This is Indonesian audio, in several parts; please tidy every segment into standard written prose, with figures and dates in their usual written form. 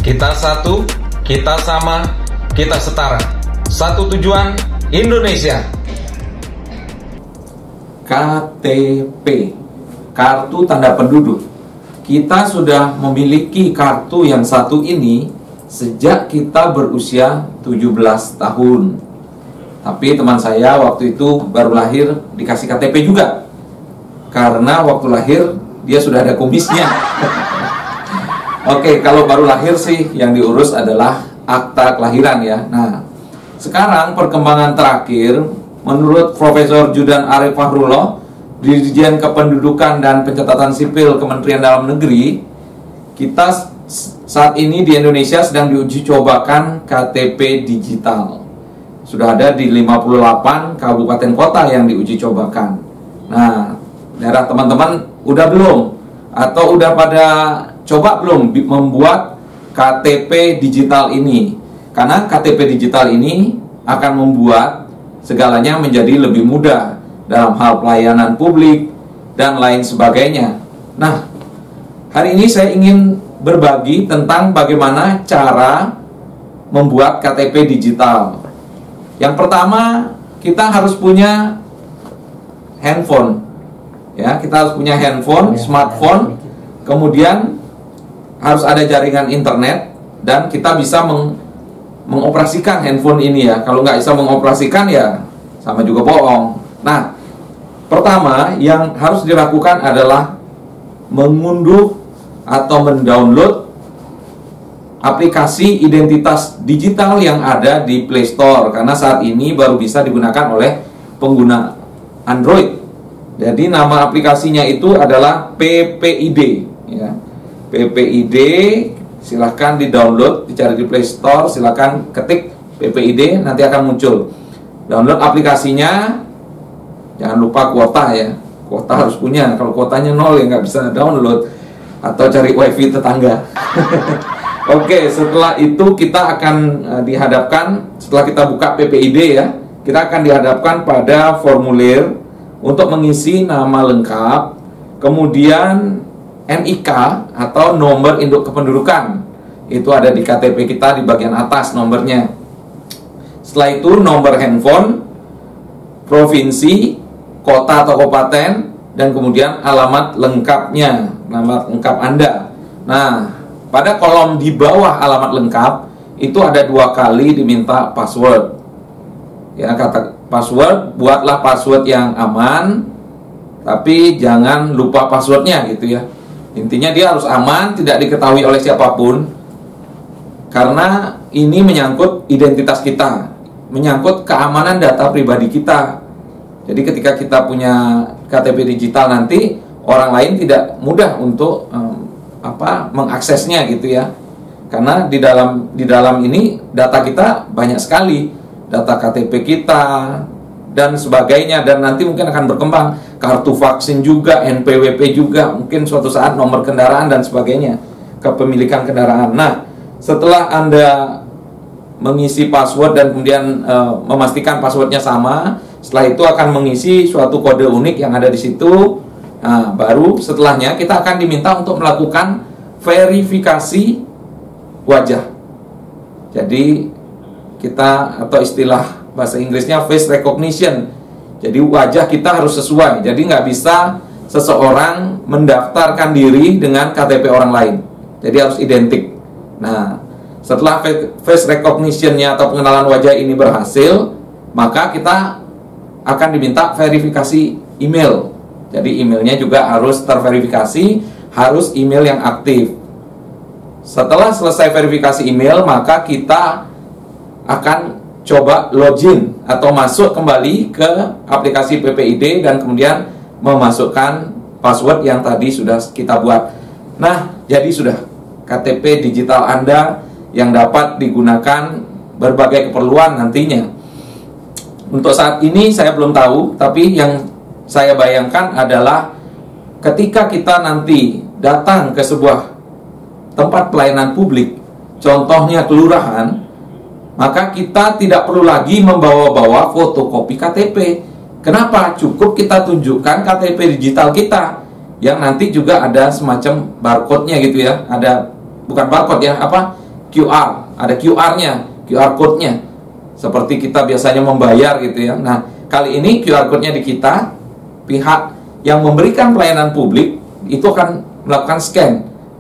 Kita satu, kita sama, kita setara. Satu tujuan, Indonesia. KTP, kartu tanda penduduk. Kita sudah memiliki kartu yang satu ini sejak kita berusia 17 tahun. Tapi teman saya waktu itu baru lahir dikasih KTP juga. Karena waktu lahir dia sudah ada kumisnya. Oke, kalau baru lahir sih yang diurus adalah akta kelahiran ya. Nah, sekarang perkembangan terakhir menurut Profesor Judan Arif Fahrullah, Dirjen Kependudukan dan Pencatatan Sipil Kementerian Dalam Negeri, kita saat ini di Indonesia sedang diuji cobakan KTP digital. Sudah ada di 58 kabupaten kota yang diuji cobakan. Nah, daerah teman-teman udah belum? Atau udah pada coba belum membuat KTP digital ini? Karena KTP digital ini akan membuat segalanya menjadi lebih mudah dalam hal pelayanan publik dan lain sebagainya. Nah, hari ini saya ingin berbagi tentang bagaimana cara membuat KTP digital. Yang pertama, kita harus punya handphone. Ya, kita harus punya handphone, smartphone. Kemudian harus ada jaringan internet dan kita bisa mengoperasikan handphone ini ya. Kalau nggak bisa mengoperasikan ya sama juga bohong. Nah, pertama yang harus dilakukan adalah mengunduh atau mendownload aplikasi identitas digital yang ada di Play Store, karena saat ini baru bisa digunakan oleh pengguna Android. Jadi nama aplikasinya itu adalah PPID ya. PPID, silahkan di-download, dicari di Play Store, silahkan ketik PPID, nanti akan muncul. Download aplikasinya, jangan lupa kuota ya. Kuota harus punya, kalau kuotanya 0 ya nggak bisa download. Atau cari wifi tetangga. Oke, setelah itu kita akan dihadapkan, setelah kita buka PPID ya, kita akan dihadapkan pada formulir untuk mengisi nama lengkap, kemudian NIK atau nomor induk kependudukan. Itu ada di KTP kita di bagian atas nomornya. Setelah itu nomor handphone, provinsi, kota atau kabupaten, dan kemudian alamat lengkapnya, nama lengkap Anda. Nah, pada kolom di bawah alamat lengkap itu ada 2 kali diminta password. Ya, kata password, buatlah password yang aman, tapi jangan lupa passwordnya gitu ya. Intinya dia harus aman, tidak diketahui oleh siapapun, karena ini menyangkut identitas kita, menyangkut keamanan data pribadi kita. Jadi ketika kita punya KTP digital nanti, orang lain tidak mudah untuk mengaksesnya gitu ya. Karena di dalam ini data kita banyak sekali, data KTP kita dan sebagainya, dan nanti mungkin akan berkembang kartu vaksin juga, NPWP juga, mungkin suatu saat nomor kendaraan dan sebagainya, kepemilikan kendaraan. Nah, setelah Anda mengisi password dan kemudian memastikan passwordnya sama, setelah itu akan mengisi suatu kode unik yang ada di situ. Nah, baru setelahnya kita akan diminta untuk melakukan verifikasi wajah. Jadi kita, atau istilah bahasa Inggrisnya face recognition. Jadi wajah kita harus sesuai. Jadi nggak bisa seseorang mendaftarkan diri dengan KTP orang lain. Jadi harus identik. Nah, setelah face recognition-nya atau pengenalan wajah ini berhasil, maka kita akan diminta verifikasi email. Jadi emailnya juga harus terverifikasi, harus email yang aktif. Setelah selesai verifikasi email, maka kita akan coba login atau masuk kembali ke aplikasi PPID dan kemudian memasukkan password yang tadi sudah kita buat. Nah, jadi sudah KTP digital Anda yang dapat digunakan berbagai keperluan nantinya. Untuk saat ini saya belum tahu, tapi yang saya bayangkan adalah ketika kita nanti datang ke sebuah tempat pelayanan publik, contohnya kelurahan, maka kita tidak perlu lagi membawa-bawa fotokopi KTP. Kenapa? Cukup kita tunjukkan KTP digital kita, yang nanti juga ada semacam barcode-nya gitu ya. Ada, bukan barcode ya, QR, ada QR-nya, QR code-nya. Seperti kita biasanya membayar gitu ya. Nah, kali ini QR code-nya di kita, pihak yang memberikan pelayanan publik itu akan melakukan scan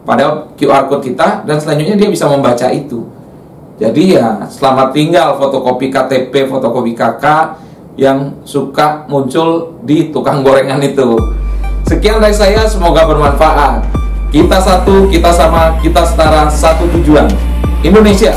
pada QR code kita, dan selanjutnya dia bisa membaca itu. Jadi ya, selamat tinggal fotokopi KTP, fotokopi KK yang suka muncul di tukang gorengan itu. Sekian dari saya, semoga bermanfaat. Kita satu, kita sama, kita setara, satu tujuan. Indonesia